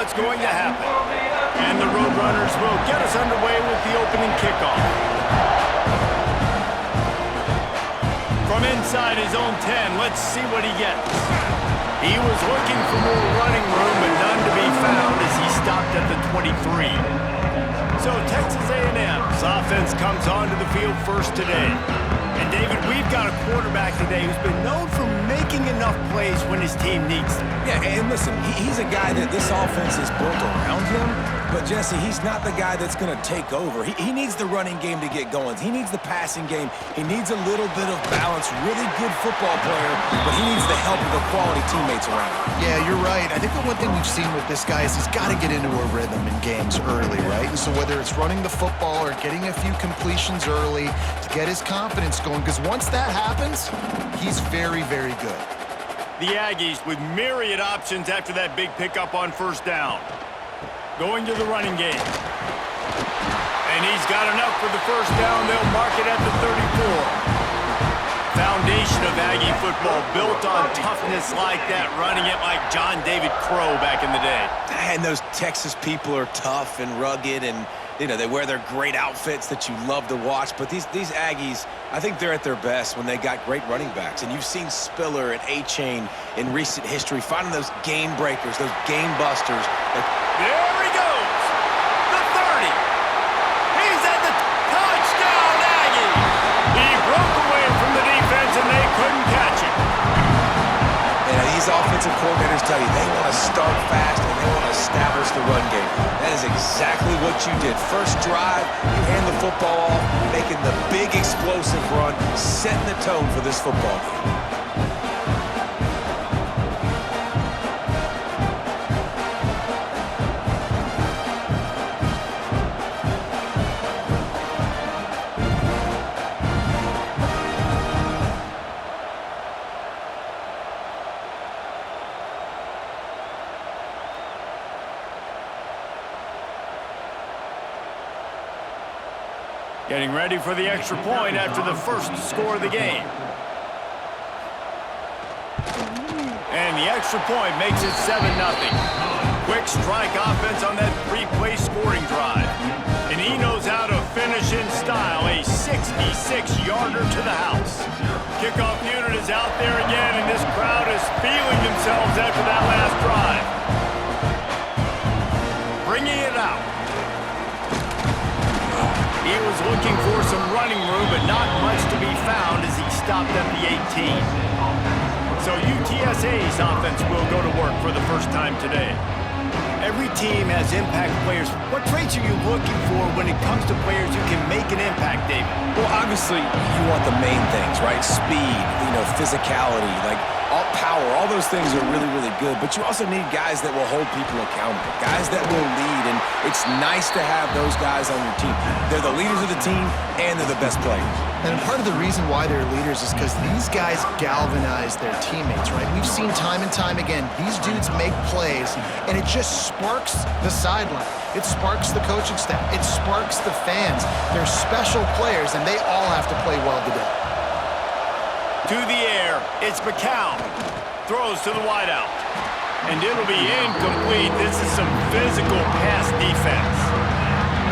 what's going to happen. And the Roadrunners will get us underway with the opening kickoff. From inside his own 10, let's see what he gets. He was looking for more running room, but none to be found as he stopped at the 23. So Texas A&M's offense comes onto the field first today. And David, we've got a quarterback today who's been known for making enough plays when his team needs them. Yeah, and listen, he's a guy that this offense is built around him. But, Jesse, he's not the guy that's going to take over. He needs the running game to get going. He needs the passing game. He needs a little bit of balance. Really good football player, but he needs the help of the quality teammates around him. Yeah, you're right. I think the one thing we've seen with this guy is he's got to get into a rhythm in games early, right? And so whether it's running the football or getting a few completions early to get his confidence going, because once that happens, he's very, very good. The Aggies with myriad options after that big pickup on first down. Going to the running game. And he's got enough for the first down. They'll mark it at the 34. Foundation of Aggie football built on toughness like that, running it like John David Crow back in the day. And those Texas people are tough and rugged, and you know, they wear their great outfits that you love to watch. But these Aggies, I think they're at their best when they got great running backs. And you've seen Spiller and A-Chain in recent history finding those game breakers, those game busters. There he goes! The 30! He's at the touchdown, Aggie! He broke away from the defense and they couldn't catch him. And these offensive coordinators tell you they want to start fast and they want to establish the run game. That is exactly what you did. First drive, you hand the football off, making the big explosive run, setting the tone for this football game. Getting ready for the extra point after the first score of the game. And the extra point makes it 7-0. Quick strike offense on that three-play scoring drive. And he knows how to finish in style, a 66-yarder to the house. Kickoff unit is out there again, and this crowd is feeling themselves after that last drive. Bringing it out. He was looking for some running room, but not much to be found as he stopped at the 18. So UTSA's offense will go to work for the first time today. Every team has impact players. What traits are you looking for when it comes to players who can make an impact, David? Well, obviously, you want the main things, right? Speed, physicality, like all power, all those things are really, really good. But you also need guys that will hold people accountable, guys that will lead, and it's nice to have those guys on your team. They're the leaders of the team, and they're the best players. And part of the reason why they're leaders is because these guys galvanize their teammates, right? We've seen time and time again, these dudes make plays, and it just sparks the sideline. It sparks the coaching staff. It sparks the fans. They're special players, and they all have to play well today. To the air, it's McCown. Throws to the wideout. And it'll be incomplete. This is some physical pass defense.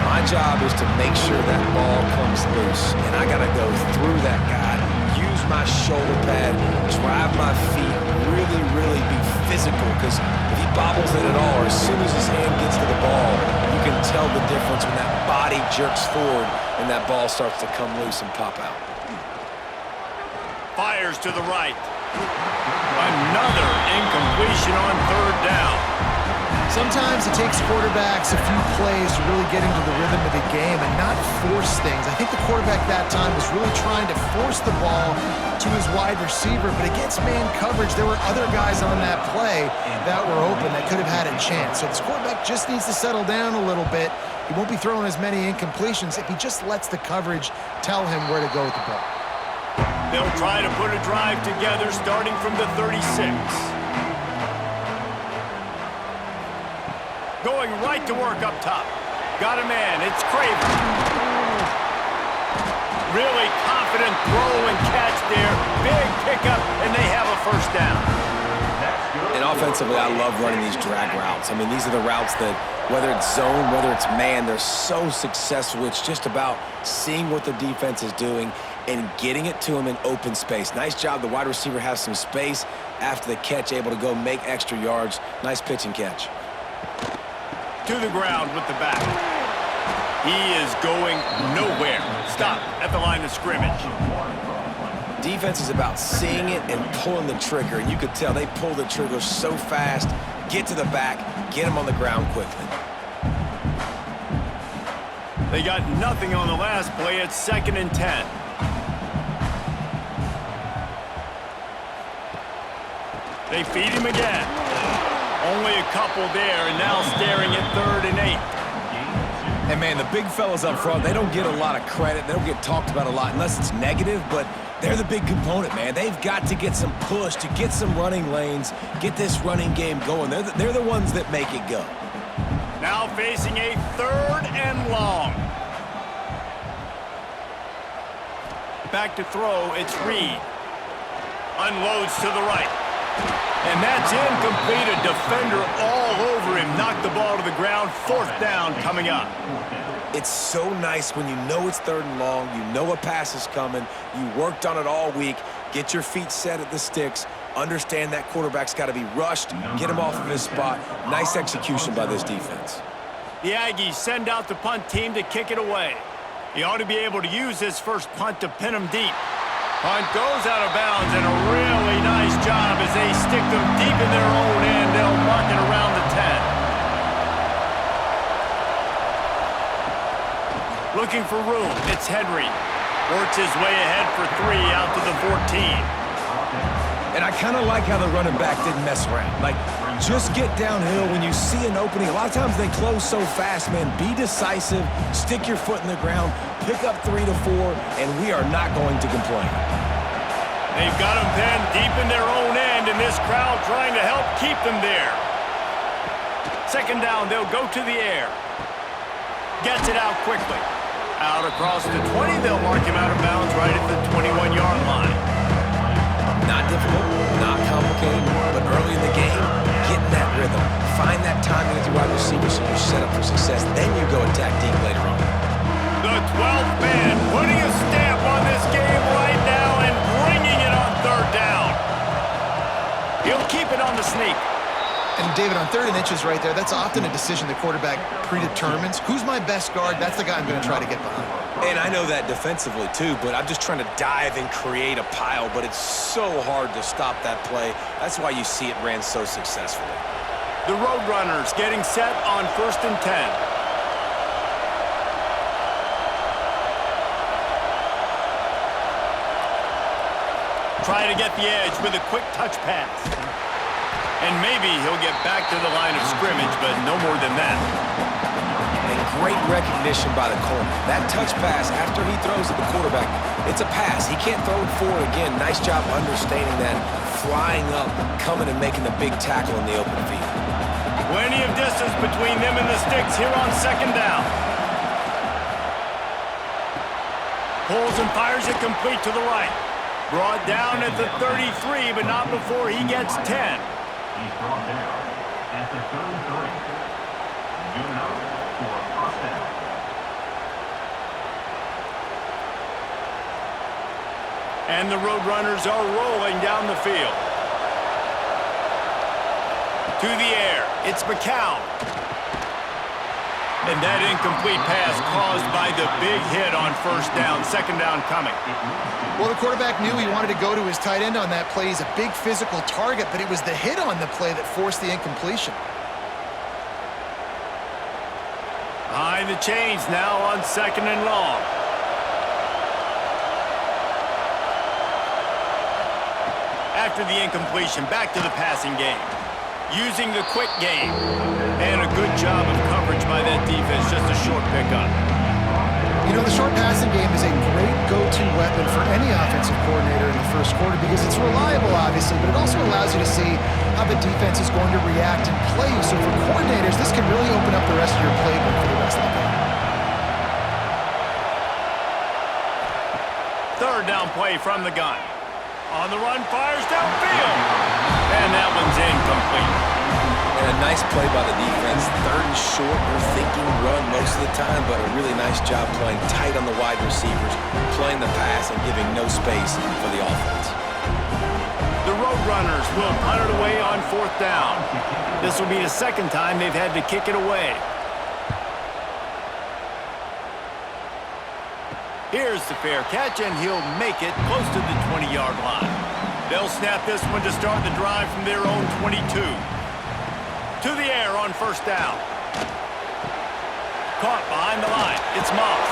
My job is to make sure that ball comes loose, and I got to go through that guy, use my shoulder pad, drive my feet, really, really be physical, because if he bobbles it at all, or as soon as his hand gets to the ball, you can tell the difference when that body jerks forward and that ball starts to come loose and pop out. Fires to the right. Another incompletion on third down. Sometimes it takes quarterbacks a few plays to really get into the rhythm of the game and not force things. I think the quarterback that time was really trying to force the ball to his wide receiver, but against man coverage, there were other guys on that play that were open that could have had a chance. So this quarterback just needs to settle down a little bit. He won't be throwing as many incompletions if he just lets the coverage tell him where to go with the ball. They'll try to put a drive together starting from the 36. Going right to work up top. Got a man. It's Craven. Really confident throw and catch there. Big pickup, and they have a first down. And offensively, I love running these drag routes. I mean, these are the routes that, whether it's zone, whether it's man, they're so successful. It's just about seeing what the defense is doing and getting it to them in open space. Nice job. The wide receiver has some space after the catch, able to go make extra yards. Nice pitch and catch. To the ground with the back. He is going nowhere. Stop at the line of scrimmage. Defense is about seeing it and pulling the trigger, and you could tell they pull the trigger so fast, get to the back, get him on the ground quickly. They got nothing on the last play. It's 2nd and 10. They feed him again. Only a couple there, and now staring at 3rd and 8. And, man, the big fellas up front, they don't get a lot of credit. They don't get talked about a lot unless it's negative, but they're the big component, man. They've got to get some push, to get some running lanes, get this running game going. They're the ones that make it go. Now facing a 3rd and long. Back to throw, it's Reed. Unloads to the right. And that's incomplete. A defender all over him. Knocked the ball to the ground. 4th down coming up. It's so nice when you know it's 3rd and long, you know a pass is coming, you worked on it all week, get your feet set at the sticks, understand that quarterback's got to be rushed, get him off of his spot. Nice execution by this defense. The Aggies send out the punt team to kick it away. He ought to be able to use his first punt to pin him deep. Punt goes out of bounds, and a really nice job as they stick them deep in their own end. They'll mark it around the 10. Looking for room, it's Henry. Works his way ahead for 3 out to the 14. And I kind of like how the running back didn't mess around. Like, just get downhill when you see an opening. A lot of times they close so fast, man. Be decisive, stick your foot in the ground, pick up 3 to 4, and we are not going to complain. They've got them pinned deep in their own end, and this crowd trying to help keep them there. 2nd down, they'll go to the air. Gets it out quickly. Out across the 20, they'll mark him out of bounds right at the 21-yard line. Not difficult, not complicated, but early in the game, get in that rhythm. Find that timing with your wide receiver so you're set up for success. Then you go attack deep later on. The 12th man putting a stamp on this game right now and bringing it on 3rd down. He'll keep it on the sneak. And David, on 3rd and inches right there, that's often a decision the quarterback predetermines. Who's my best guard? That's the guy I'm going to try to get behind. And I know that defensively too, but I'm just trying to dive and create a pile, but it's so hard to stop that play. That's why you see it ran so successfully. The Roadrunners getting set on 1st and 10. Try to get the edge with a quick touch pass. And maybe he'll get back to the line of scrimmage, but no more than that. And great recognition by the corner. That touch pass, after he throws at the quarterback, it's a pass. He can't throw it forward again. Nice job understanding that, flying up, coming and making the big tackle in the open field. Plenty of distance between them and the sticks here on 2nd down. Pulls and fires it complete to the right. Brought down at the 33, but not before he gets 10. He's brought down at the 33. Good enough for a 1st down. And the Roadrunners are rolling down the field. To the air, it's McCown. And that incomplete pass caused by the big hit on 1st down. 2nd down coming. Well, the quarterback knew he wanted to go to his tight end on that play. He's a big physical target, but it was the hit on the play that forced the incompletion. Behind the chains now on 2nd and long. After the incompletion, back to the passing game. Using the quick game. And a good job of coverage by that defense. Just a short pickup. You know, the short passing game is a great go-to weapon for any offensive coordinator in the 1st quarter because it's reliable, obviously, but it also allows you to see how the defense is going to react and play. So for coordinators, this can really open up the rest of your playbook for the rest of the game. 3rd down play from the gun. On the run, fires downfield. And that one's incomplete. And a nice play by the defense. Third and short, they're thinking run most of the time, but a really nice job playing tight on the wide receivers, playing the pass and giving no space for the offense. The Roadrunners will punt it away on 4th down. This will be the second time they've had to kick it away. Here's the fair catch, and he'll make it close to the 20-yard line. They'll snap this one to start the drive from their own 22. To the air on 1st down. Caught behind the line. It's Moss.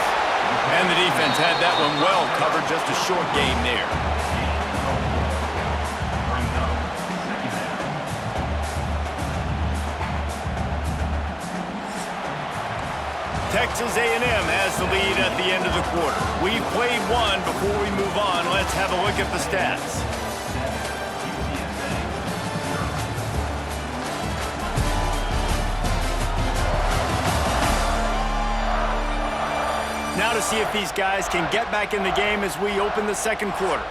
And the defense had that one well covered. Just a short gain there. Texas A&M has the lead at the end of the quarter. We've played one. Before we move on, let's have a look at the stats. Now to see if these guys can get back in the game as we open the second quarter.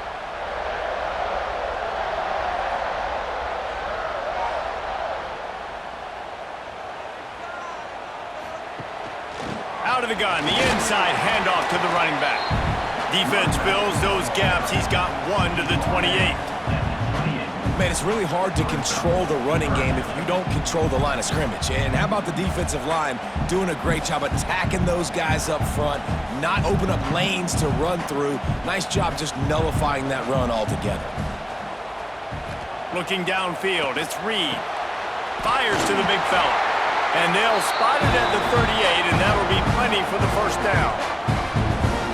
Out of the gun, the inside handoff to the running back. Defense fills those gaps. He's got one to the 28. Man, it's really hard to control the running game if you don't control the line of scrimmage. And how about the defensive line doing a great job attacking those guys up front, not open up lanes to run through. Nice job just nullifying that run altogether. Looking downfield, it's Reed. Fires to the big fella. And they'll spot it at the 38, and that'll be plenty for the 1st down.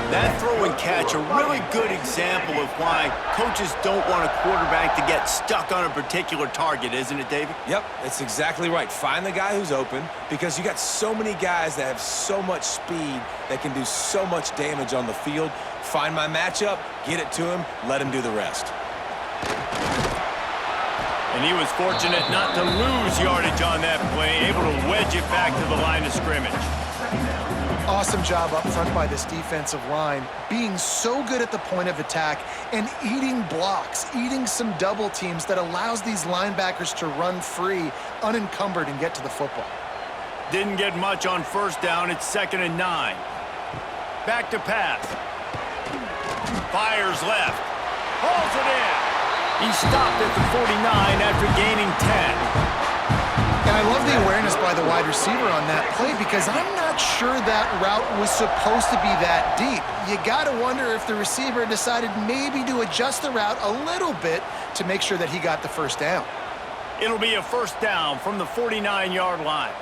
That throw and catch, a really good example of why coaches don't want a quarterback to get stuck on a particular target, isn't it, David? Yep, it's exactly right. Find the guy who's open, because you got so many guys that have so much speed that can do so much damage on the field. Find my matchup, get it to him, let him do the rest. And he was fortunate not to lose yardage on that play, able to wedge it back to the line of scrimmage. Awesome job up front by this defensive line, being so good at the point of attack and eating blocks, eating some double teams that allows these linebackers to run free, unencumbered, and get to the football. Didn't get much on 1st down. It's 2nd and 9. Back to pass. Fires left. Hauls it in. He stopped at the 49 after gaining 10. And I love the awareness by the wide receiver on that play, because I'm not sure that route was supposed to be that deep. You got to wonder if the receiver decided maybe to adjust the route a little bit to make sure that he got the 1st down. It'll be a 1st down from the 49-yard line.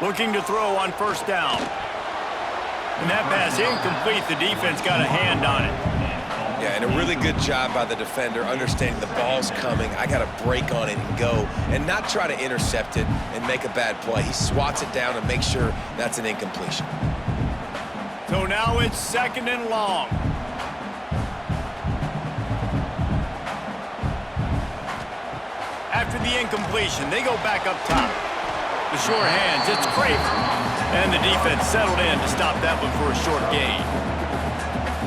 Looking to throw on 1st down. And that pass incomplete. The defense got a hand on it. Yeah, and a really good job by the defender understanding the ball's coming. I got to break on it and go and not try to intercept it and make a bad play. He swats it down and makes sure that's an incompletion. So now it's 2nd and long. After the incompletion, they go back up top. The short hands, it's Craver. And the defense settled in to stop that one for a short gain.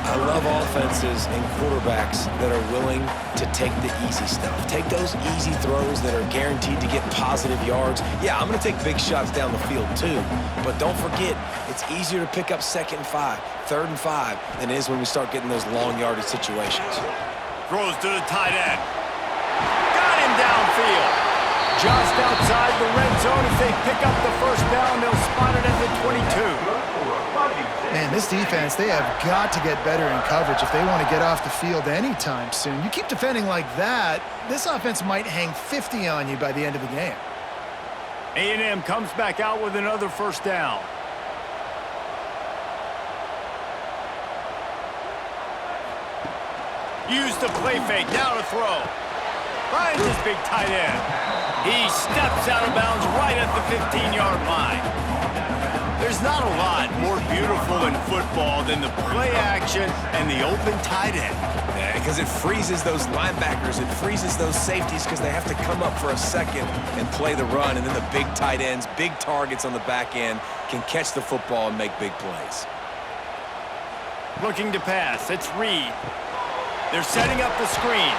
I love offenses and quarterbacks that are willing to take the easy stuff. Take those easy throws that are guaranteed to get positive yards. Yeah, I'm going to take big shots down the field too. But don't forget, it's easier to pick up 2nd and 5, 3rd and 5 than it is when we start getting those long yardage situations. Throws to the tight end. Got him downfield. Just outside the red zone. If they pick up the 1st down, they'll spot it at the 22. Man, this defense, they have got to get better in coverage if they want to get off the field anytime soon. You keep defending like that, this offense might hang 50 on you by the end of the game. A&M comes back out with another 1st down. Use the play fake, now to throw. Finds his big tight end. He steps out of bounds right at the 15-yard line. There's not a lot more beautiful in football than the play action and the open tight end. Yeah, because it freezes those linebackers. It freezes those safeties because they have to come up for a second and play the run. And then the big tight ends, big targets on the back end can catch the football and make big plays. Looking to pass, it's Reed. They're setting up the screen.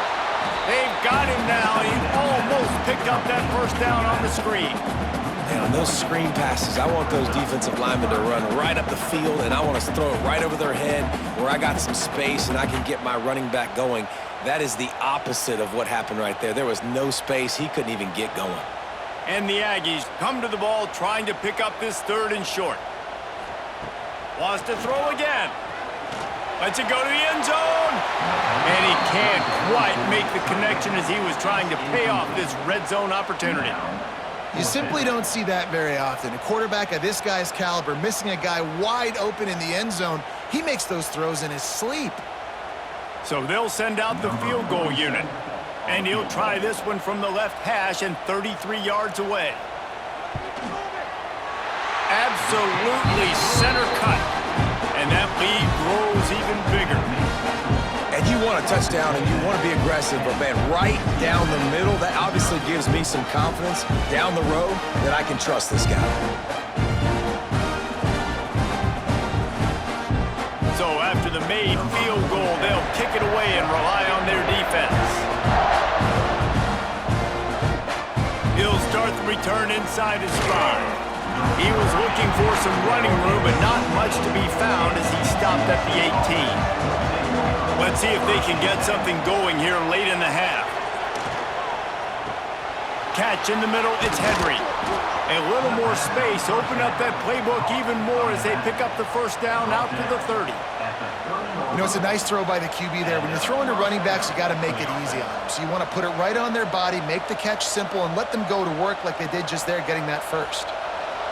They've got him now. He almost picked up that first down on the screen. And on those screen passes, I want those defensive linemen to run right up the field, and I want to throw it right over their head where I got some space and I can get my running back going. That is the opposite of what happened right there. There was no space. He couldn't even get going. And the Aggies come to the ball trying to pick up this 3rd and short. Wants to throw again. Lets it go to the end zone. And he can't quite make the connection as he was trying to pay off this red zone opportunity. You simply don't see that very often. A quarterback of this guy's caliber missing a guy wide open in the end zone. He makes those throws in his sleep. So they'll send out the field goal unit. And he'll try this one from the left hash and 33 yards away. Absolutely center cut. And that lead grows even bigger. And you want a touchdown and you want to be aggressive, but man, right down the middle, that obviously gives me some confidence down the road that I can trust this guy. So after the made field goal, they'll kick it away and rely on their defense. He'll start the return inside his 5. He was looking for some running room, but not much to be found as he stopped at the 18. Let's see if they can get something going here late in the half. Catch in the middle, it's Henry. A little more space, open up that playbook even more as they pick up the first down out to the 30. You know, it's a nice throw by the QB there. When you're throwing to running backs, you got to make it easy on them. So you want to put it right on their body, make the catch simple, and let them go to work like they did just there getting that first.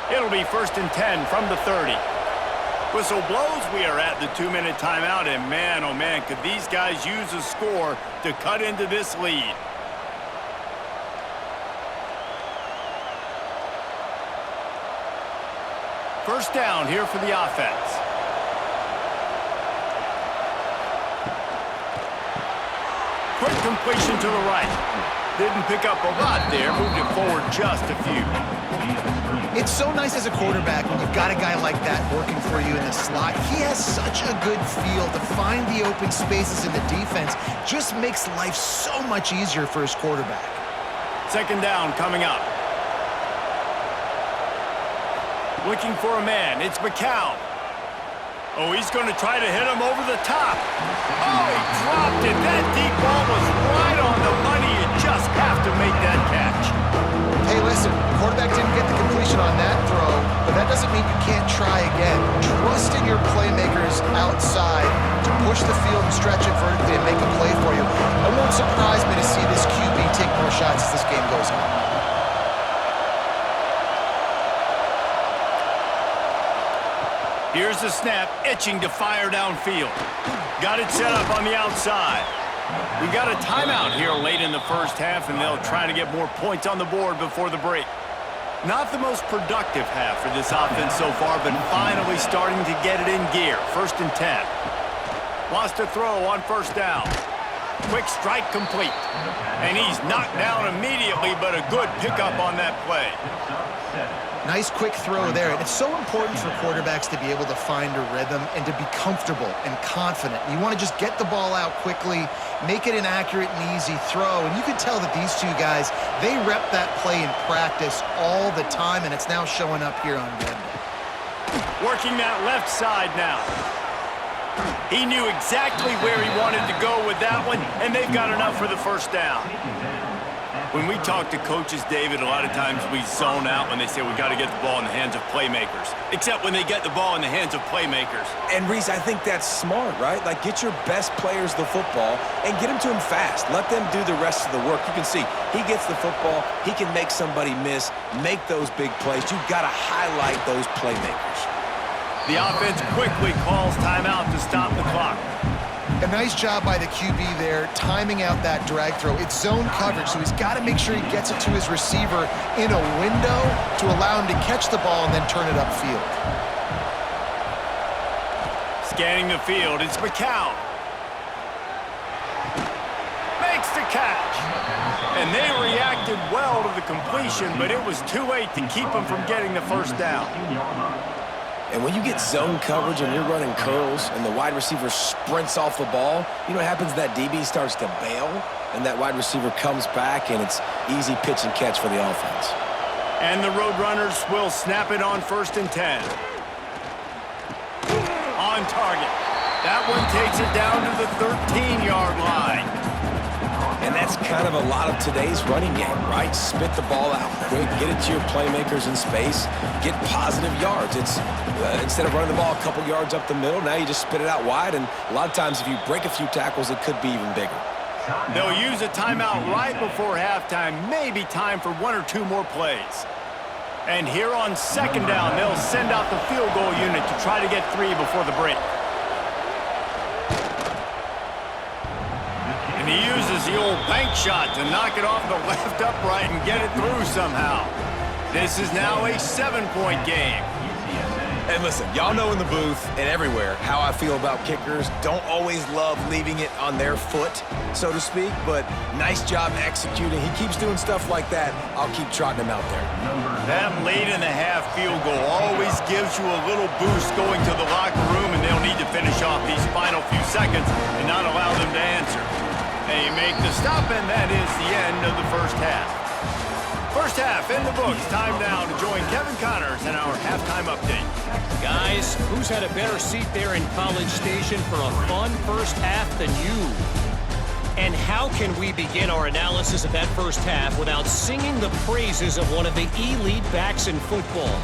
It'll be 1st and 10 from the 30. Whistle blows, we are at the 2-minute timeout, and man, oh man, could these guys use a score to cut into this lead. First down here for the offense. Quick completion to the right. Didn't pick up a lot there, moved it forward just a few. It's so nice as a quarterback when you've got a guy like that working for you in the slot. He has such a good feel to find the open spaces in the defense. Just makes life so much easier for his quarterback. 2nd down coming up. Looking for a man. It's McCown. Oh, he's going to try to hit him over the top. Oh, he dropped it. That deep ball was right on the money. You just have to make that catch. Hey, listen, the quarterback didn't get the completion on that throw, but that doesn't mean you can't try again. Trust in your playmakers outside to push the field and stretch it vertically and make a play for you. It won't surprise me to see this QB take more shots as this game goes on. Here's the snap, itching to fire downfield. Got it set up on the outside. We got a timeout here late in the first half, and they'll try to get more points on the board before the break. Not the most productive half for this offense so far, but finally starting to get it in gear. 1st and 10. Wants to throw on 1st down. Quick strike complete. And he's knocked down immediately, but a good pickup on that play. Nice quick throw there. And it's so important for quarterbacks to be able to find a rhythm and to be comfortable and confident. You want to just get the ball out quickly, make it an accurate and easy throw. And you can tell that these two guys, they rep that play in practice all the time, and it's now showing up here on Monday. Working that left side now. He knew exactly where he wanted to go with that one, and they've got enough for the first down. When we talk to coaches, David, a lot of times we zone out when they say we got to get the ball in the hands of playmakers, except when they get the ball in the hands of playmakers. And, Reese, I think that's smart, right? Like, get your best players the football and get them to him fast. Let them do the rest of the work. You can see he gets the football. He can make somebody miss, make those big plays. You've got to highlight those playmakers. The offense quickly calls timeout to stop the clock. A nice job by the QB there, timing out that drag throw. It's zone coverage, so he's got to make sure he gets it to his receiver in a window to allow him to catch the ball and then turn it upfield. Scanning the field, it's McCown. Makes the catch. And they reacted well to the completion, but it was too late to keep him from getting the first down. And when you get zone coverage and you're running curls and the wide receiver sprints off the ball, you know what happens? That DB starts to bail, and that wide receiver comes back, and it's easy pitch and catch for the offense. And the Roadrunners will snap it on 1st and 10. On target. That one takes it down to the 13-yard line. And that's kind of a lot of today's running game, right? Spit the ball out quick, get it to your playmakers in space, get positive yards. It's instead of running the ball a couple yards up the middle, now you just spit it out wide, and a lot of times if you break a few tackles, it could be even bigger. They'll use a timeout right before halftime, maybe time for 1 or 2 more plays. And here on 2nd down, they'll send out the field goal unit to try to get 3 before the break. And he uses the old bank shot to knock it off the left upright and get it through somehow. This is now a 7-point game. And listen, y'all know in the booth and everywhere how I feel about kickers. Don't always love leaving it on their foot, so to speak, but nice job executing. He keeps doing stuff like that. I'll keep trotting him out there. That late-in-the-half field goal always gives you a little boost going to the locker room, and they'll need to finish off these final few seconds and not allow them to answer. They make the stop, and that is the end of the first half. First half in the books. Time now to join Kevin Connors in our halftime update. Guys, who's had a better seat there in College Station for a fun first half than you? And how can we begin our analysis of that first half without singing the praises of one of the elite backs in football?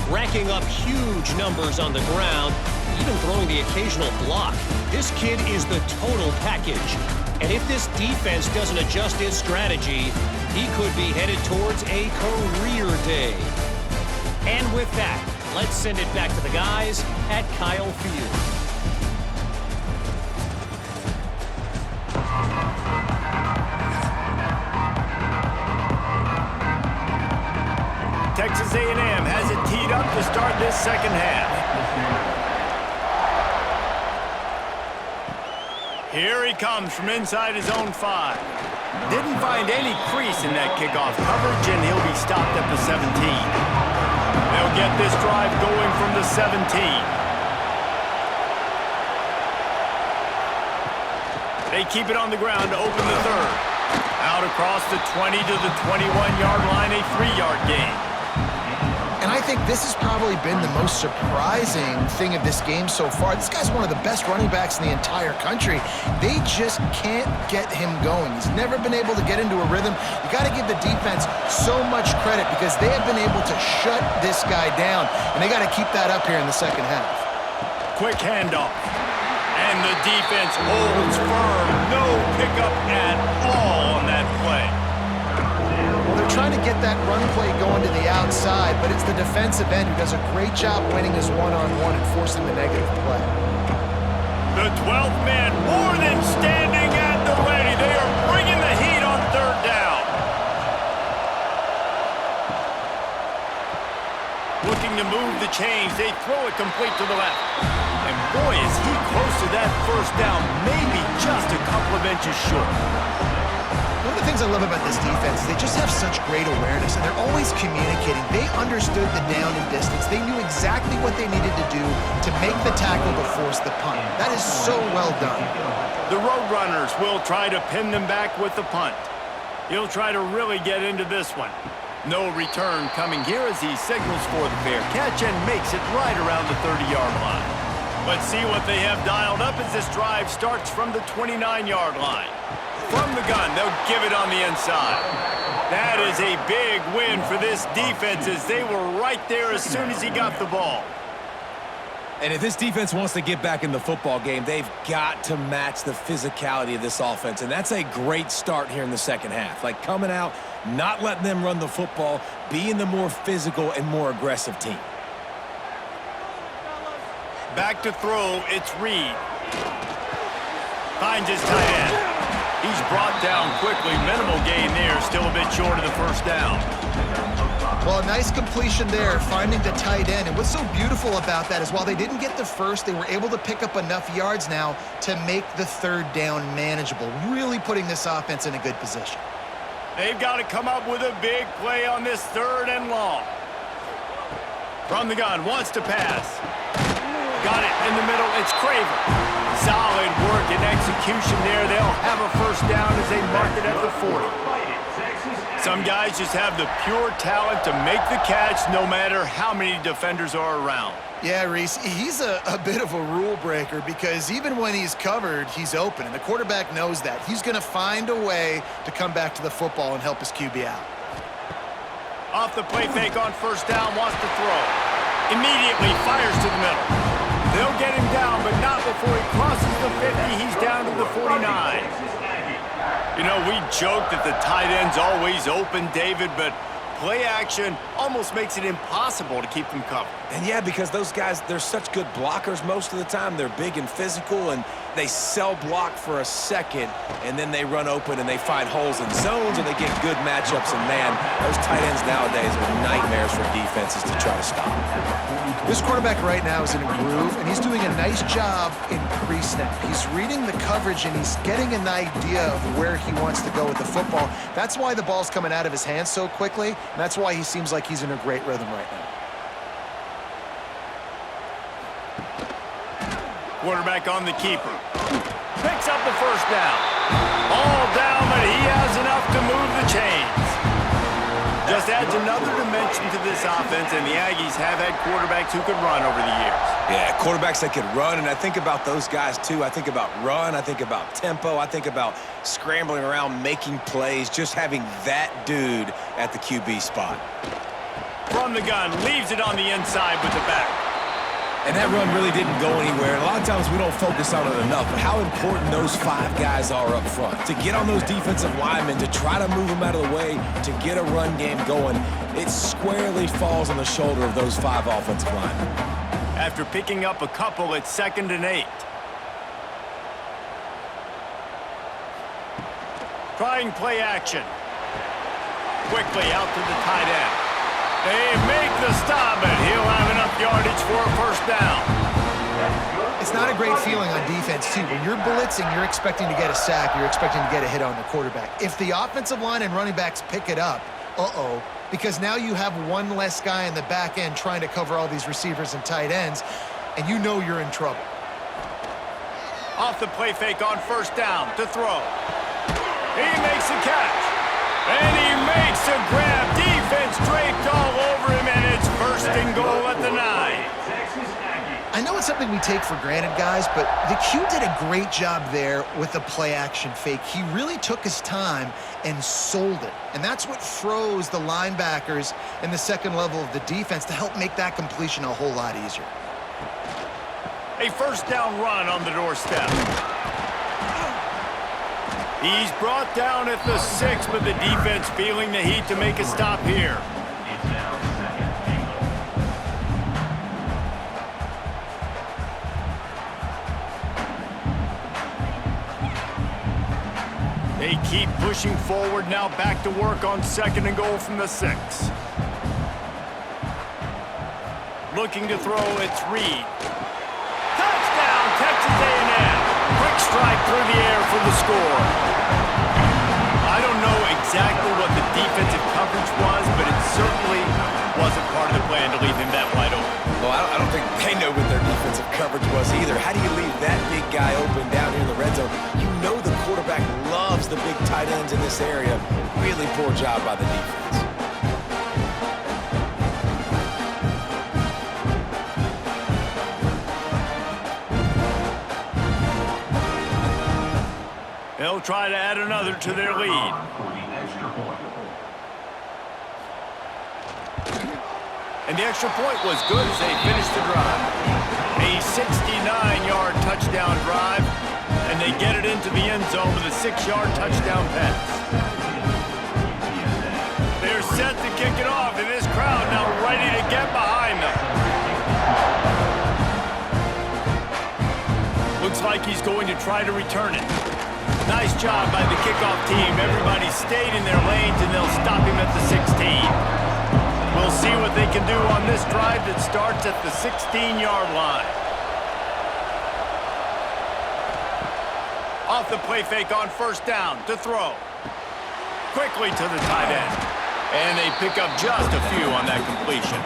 Racking up huge numbers on the ground, even throwing the occasional block. This kid is the total package. And if this defense doesn't adjust its strategy, he could be headed towards a career day. And with that, let's send it back to the guys at Kyle Field. Texas A&M has it teed up to start this second half. Here he comes from inside his own 5. Didn't find any crease in that kickoff coverage, and he'll be stopped at the 17. They'll get this drive going from the 17. They keep it on the ground to open the 3rd. Out across the 20 to the 21-yard line, a 3-yard gain. And I think this has probably been the most surprising thing of this game so far. This guy's one of the best running backs in the entire country. They just can't get him going. He's never been able to get into a rhythm. You got to give the defense so much credit because they have been able to shut this guy down, and they got to keep that up here in the second half. Quick handoff. And the defense holds firm. No pickup at all on that play. They're trying to get that run play going to the outside, but it's the defensive end who does a great job winning his one-on-one and forcing the negative play. The 12th man more than standing at the ready. They are bringing the heat on 3rd down. Looking to move the chains. They throw it complete to the left. And boy, is he close to that first down, maybe just a couple of inches short. One of the things I love about this defense is they just have such great awareness, and they're always communicating. They understood the down and distance. They knew exactly what they needed to do to make the tackle to force the punt. That is so well done. The Roadrunners will try to pin them back with the punt. He'll try to really get into this one. No return coming here as he signals for the fair catch and makes it right around the 30-yard line. Let's see what they have dialed up as this drive starts from the 29-yard line. From the gun, they'll give it on the inside. That is a big win for this defense as they were right there as soon as he got the ball. And if this defense wants to get back in the football game, they've got to match the physicality of this offense. And that's a great start here in the second half. Like coming out, not letting them run the football, being the more physical and more aggressive team. Back to throw, it's Reed. Finds his tight end. He's brought down quickly. Minimal gain there, still a bit short of the first down. Well, a nice completion there, finding the tight end. And what's so beautiful about that is while they didn't get the first, they were able to pick up enough yards now to make the 3rd down manageable, really putting this offense in a good position. They've got to come up with a big play on this 3rd and long. From the gun, wants to pass. Got it in the middle, it's Craver. Solid work and execution there. They'll have a first down as they mark it at the 40. Some guys just have the pure talent to make the catch no matter how many defenders are around. Yeah, Reese, he's a bit of a rule breaker because even when he's covered, he's open, and the quarterback knows that. He's going to find a way to come back to the football and help his QB out. Off the play fake on first down, wants to throw. Immediately fires to the middle. They'll get him down, but not before he crosses the 50. He's down to the 49. You know, we joke that the tight end's always open, David, but play action almost makes it impossible to keep them covered. And yeah, because those guys, they're such good blockers most of the time. They're big and physical, and they cell block for a second, and then they run open and they find holes in zones, and they get good matchups. And man, those tight ends nowadays are nightmares for defenses to try to stop. This quarterback right now is in a groove, and he's doing a nice job in pre-snap. He's reading the coverage, and he's getting an idea of where he wants to go with the football. That's why the ball's coming out of his hands so quickly, and that's why he seems like he's in a great rhythm right now. Quarterback on the keeper. Picks up the first down. All down, but he has enough to move the chains. Just adds another dimension to this offense, and the Aggies have had quarterbacks who could run over the years. Yeah, quarterbacks that could run, and I think about those guys too. I think about run, I think about tempo, I think about scrambling around, making plays, just having that dude at the QB spot. From the gun, leaves it on the inside with the back. And that run really didn't go anywhere. And a lot of times we don't focus on it enough, but how important those five guys are up front. To get on those defensive linemen, to try to move them out of the way, to get a run game going, it squarely falls on the shoulder of those five offensive linemen. After picking up a couple, it's 2nd and 8. Trying play action. Quickly out to the tight end. They make the stop, and he'll have enough yardage for a first down. It's not a great feeling on defense, too. When you're blitzing, you're expecting to get a sack. You're expecting to get a hit on the quarterback. If the offensive line and running backs pick it up, because now you have one less guy in the back end trying to cover all these receivers and tight ends, and you know you're in trouble. Off the play fake on first down to throw. He makes a catch. And he makes a grab. Defense draped all over him, and it's 1st and goal at the 9. I know it's something we take for granted, guys, but the Q did a great job there with the play-action fake. He really took his time and sold it. And that's what froze the linebackers in the second level of the defense to help make that completion a whole lot easier. A first down run on the doorstep. He's brought down at the 6, but the defense feeling the heat to make a stop here. They keep pushing forward, now back to work on 2nd and goal from the 6. Looking to throw, it's Reed. Touchdown, Texas A&M. Quick strike through the air for the score. I don't know exactly what the defensive coverage was, but it certainly wasn't part of the plan to leave him that wide open. Well, I don't think they know what their defensive coverage was either. How do you leave that big guy open down here in the red zone? You know the quarterback loves the big tight ends in this area. Really poor job by the defense. They'll try to add another to their lead. And the extra point was good as they finished the drive. A 69-yard touchdown drive, and they get it into the end zone with a 6-yard touchdown pass. They're set to kick it off, and this crowd now ready to get behind them. Looks like he's going to try to return it. Nice job by the kickoff team. Everybody stayed in their lanes, and they'll stop him at the 16. We'll see what they can do on this drive that starts at the 16-yard line. Off the play fake on first down to throw. Quickly to the tight end. And they pick up just a few on that completion.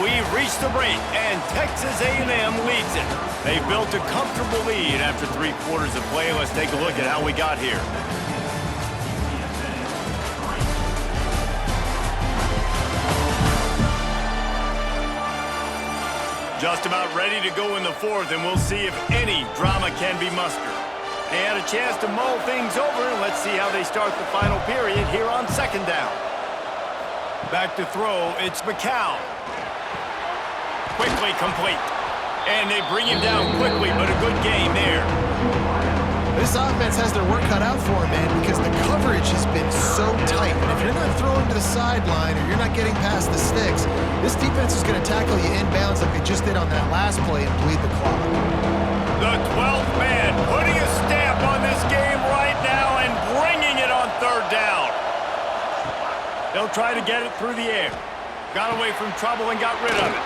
We've reached the break, and Texas A&M leads it. They've built a comfortable lead after 3 quarters of play. Let's take a look at how we got here. Just about ready to go in the 4th, and we'll see if any drama can be mustered. They had a chance to mull things over, and let's see how they start the final period here on 2nd down. Back to throw, it's McCown. Quickly complete. And they bring him down quickly, but a good game there. This offense has their work cut out for them, man, because the coverage has been so tight. And if you're not throwing to the sideline or you're not getting past the sticks, this defense is going to tackle you inbounds like they just did on that last play and bleed the clock. The 12th man putting a stamp on this game right now and bringing it on 3rd down. They'll try to get it through the air. Got away from trouble and got rid of it.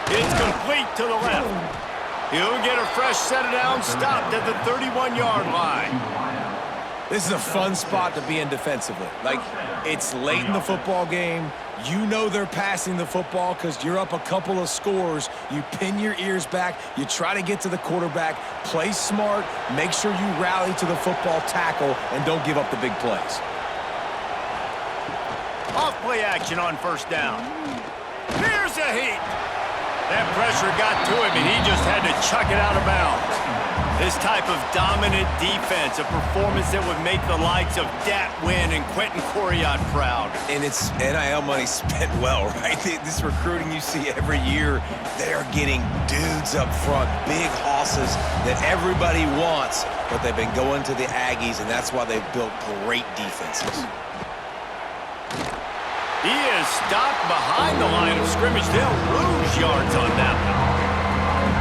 It's complete to the left. He'll get a fresh set of downs, stopped at the 31-yard line. This is a fun spot to be in defensively. Like, it's late in the football game. You know they're passing the football because you're up a couple of scores. You pin your ears back. You try to get to the quarterback. Play smart. Make sure you rally to the football tackle and don't give up the big plays. Off-play action on 1st down. Here's a heat. That pressure got to him, and he just had to chuck it out of bounds. This type of dominant defense, a performance that would make the likes of Dat Wynn and Quentin Coriat proud. And it's NIL money spent well, right? This recruiting you see every year, they're getting dudes up front, big hosses that everybody wants, but they've been going to the Aggies, and that's why they've built great defenses. He is stopped behind the line of scrimmage. They'll lose yards on that one.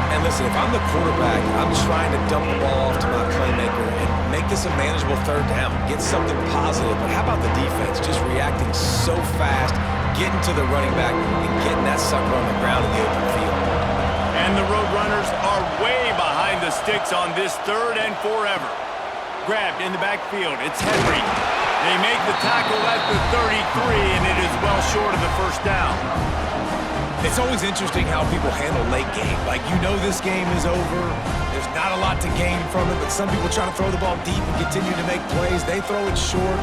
And listen, if I'm the quarterback, I'm trying to dump the ball off to my playmaker and make this a manageable 3rd down, get something positive. But how about the defense just reacting so fast, getting to the running back, and getting that sucker on the ground in the open field? And the Roadrunners are way behind the sticks on this 3rd and forever. Grabbed in the backfield. It's Henry. They make the tackle at the 33, and it is well short of the 1st down. It's always interesting how people handle late game. Like, you know this game is over. There's not a lot to gain from it, but some people try to throw the ball deep and continue to make plays. They throw it short.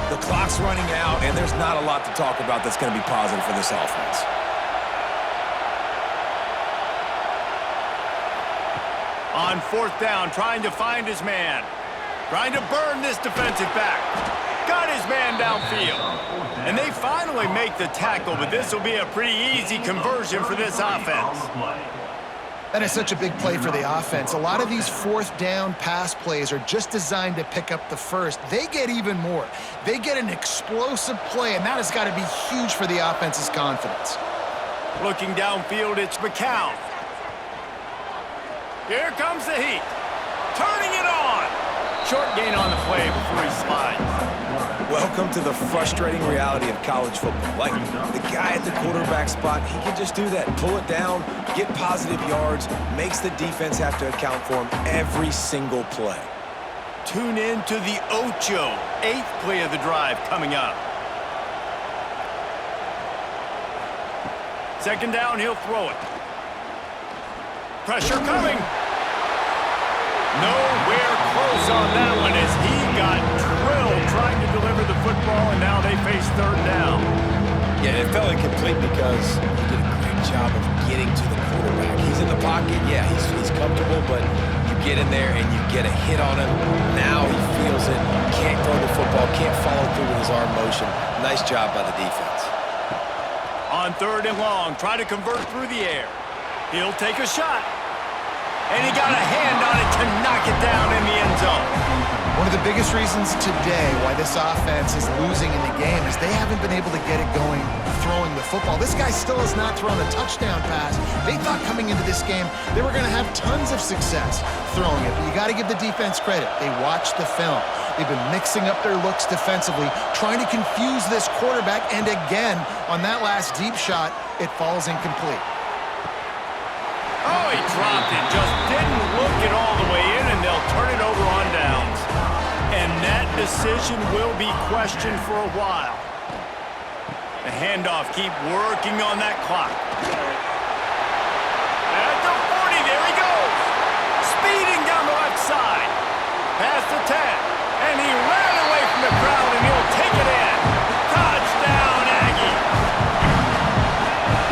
The clock's running out, and there's not a lot to talk about that's going to be positive for this offense. On 4th down, trying to find his man. Trying to burn this defensive back. Got his man downfield. And they finally make the tackle, but this will be a pretty easy conversion for this offense. That is such a big play for the offense. A lot of these 4th down pass plays are just designed to pick up the 1st. They get even more. They get an explosive play, and that has got to be huge for the offense's confidence. Looking downfield, it's McCown. Here comes the heat. Turning it on. Short gain on the play before he slides. Welcome to the frustrating reality of college football. Like, the guy at the quarterback spot, he can just do that. Pull it down, get positive yards, makes the defense have to account for him every single play. Tune in to the Ocho, 8th play of the drive coming up. 2nd down, he'll throw it. Pressure coming. Nowhere close on that one as he got drilled trying to deliver the football, and now they face 3rd down. Yeah, it felt incomplete because he did a great job of getting to the quarterback. He's in the pocket, yeah, he's comfortable, but you get in there and you get a hit on him. Now he feels it, can't throw the football, can't follow through with his arm motion. Nice job by the defense. On 3rd and long, try to convert through the air. He'll take a shot. And he got a hand on it to knock it down in the end zone. One of the biggest reasons today why this offense is losing in the game is they haven't been able to get it going throwing the football. This guy still has not thrown a touchdown pass. They thought coming into this game they were going to have tons of success throwing it, but you got to give the defense credit. They watched the film. They've been mixing up their looks defensively, trying to confuse this quarterback, and again, on that last deep shot, it falls incomplete. Oh, he dropped it. Just didn't look it all the way in, and they'll turn it over on downs. And decision will be questioned for a while. The handoff, keep working on that clock. At the 40, there he goes. Speeding down the left side. Past the 10. And he ran away from the crowd, and he'll take it in. Touchdown, Aggie.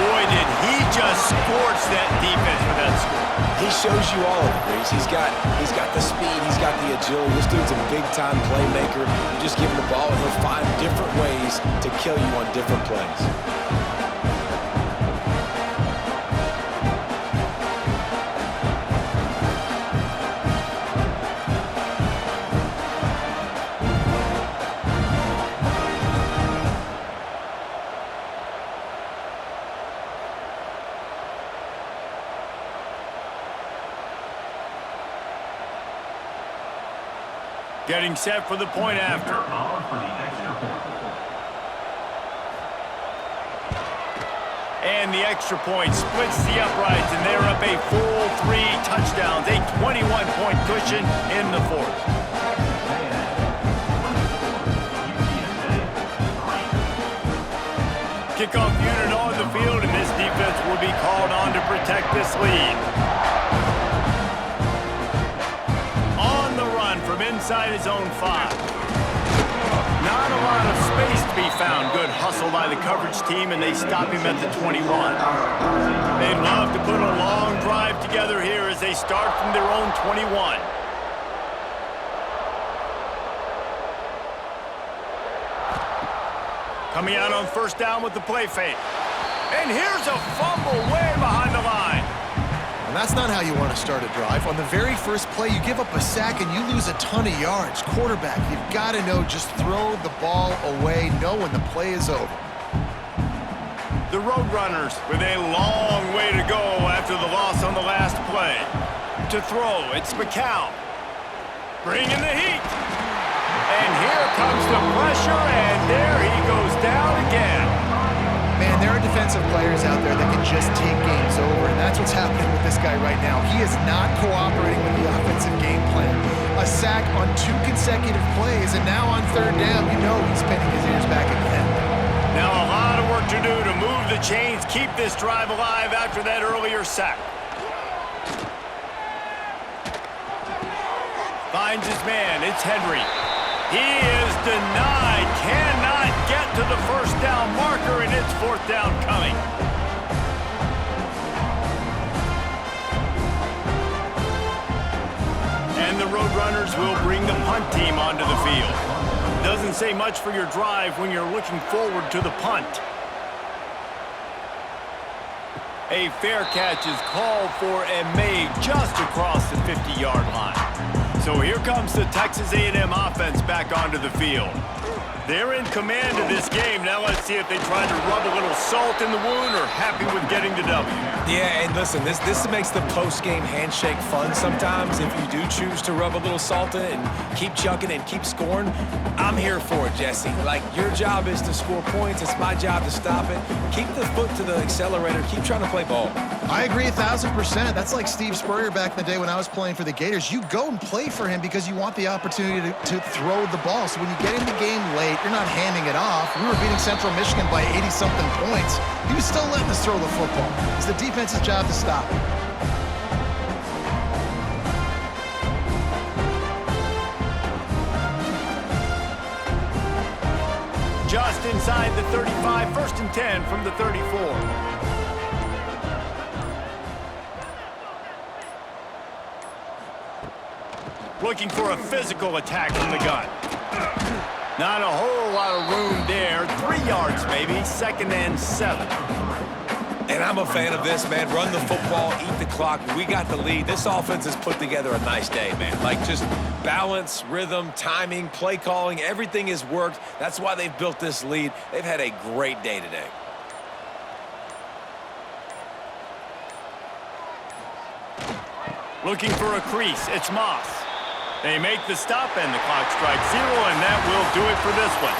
Boy, did he just scorch that defense for that score. He shows you all of it, Reese. He's got the speed, he's got the agility. This dude's a big-time playmaker. You just give him the ball, and he'll find different ways to kill you on different plays. Getting set for the point after. Ball for the extra point. And the extra point splits the uprights, and they're up a full 3 touchdowns, a 21-point cushion in the fourth. Kickoff unit on the field, and this defense will be called on to protect this lead. From inside his own 5. Not a lot of space to be found. Good hustle by the coverage team, and they stop him at the 21. They'd love to put a long drive together here as they start from their own 21. Coming out on first down with the play fake. And here's a fumble way behind the line. And that's not how you want to start a drive. On the very first play, you give up a sack and you lose a ton of yards. Quarterback, you've got to know, just throw the ball away, know when the play is over. The Roadrunners with a long way to go after the loss on the last play. To throw, it's McCown. Bringing the heat. And here comes the pressure, and there he goes down again. Man, there are defensive players out there that can just take games over, and that's what's happening with this guy right now. He is not cooperating with the offensive game plan. A sack on 2 consecutive plays, and now on third down, you know he's pinning his ears back again. Now a lot of work to do to move the chains, keep this drive alive after that earlier sack. Finds his man, it's Henry. He is denied, cannot get to the first down marker, and it's fourth down coming. And the Roadrunners will bring the punt team onto the field. Doesn't say much for your drive when you're looking forward to the punt. A fair catch is called for and made just across the 50-yard line. So here comes the Texas A&M offense back onto the field. They're in command of this game. Now let's see if they try to rub a little salt in the wound or happy with getting the W. Yeah, and listen, this makes the post-game handshake fun sometimes. If you do choose to rub a little salt in it and keep chucking and keep scoring, I'm here for it, Jesse. Like, your job is to score points. It's my job to stop it. Keep the foot to the accelerator. Keep trying to play ball. I agree 1,000%. That's like Steve Spurrier back in the day when I was playing for the Gators. You go and play for him because you want the opportunity to throw the ball. So when you get in the game late, you're not handing it off. We were beating Central Michigan by 80-something points. He was still letting us throw the football. It's the defense's job to stop it. Just inside the 35, 1st and 10 from the 34. Looking for a physical attack from the gun. Not a whole lot of room there. 3 yards maybe, 2nd and 7. And I'm a fan of this, man. Run the football, eat the clock. We got the lead. This offense has put together a nice day, man. Like, just balance, rhythm, timing, play calling, everything has worked. That's why they've built this lead. They've had a great day today. Looking for a crease, it's Moss. They make the stop, and the clock strikes 0, and that will do it for this one.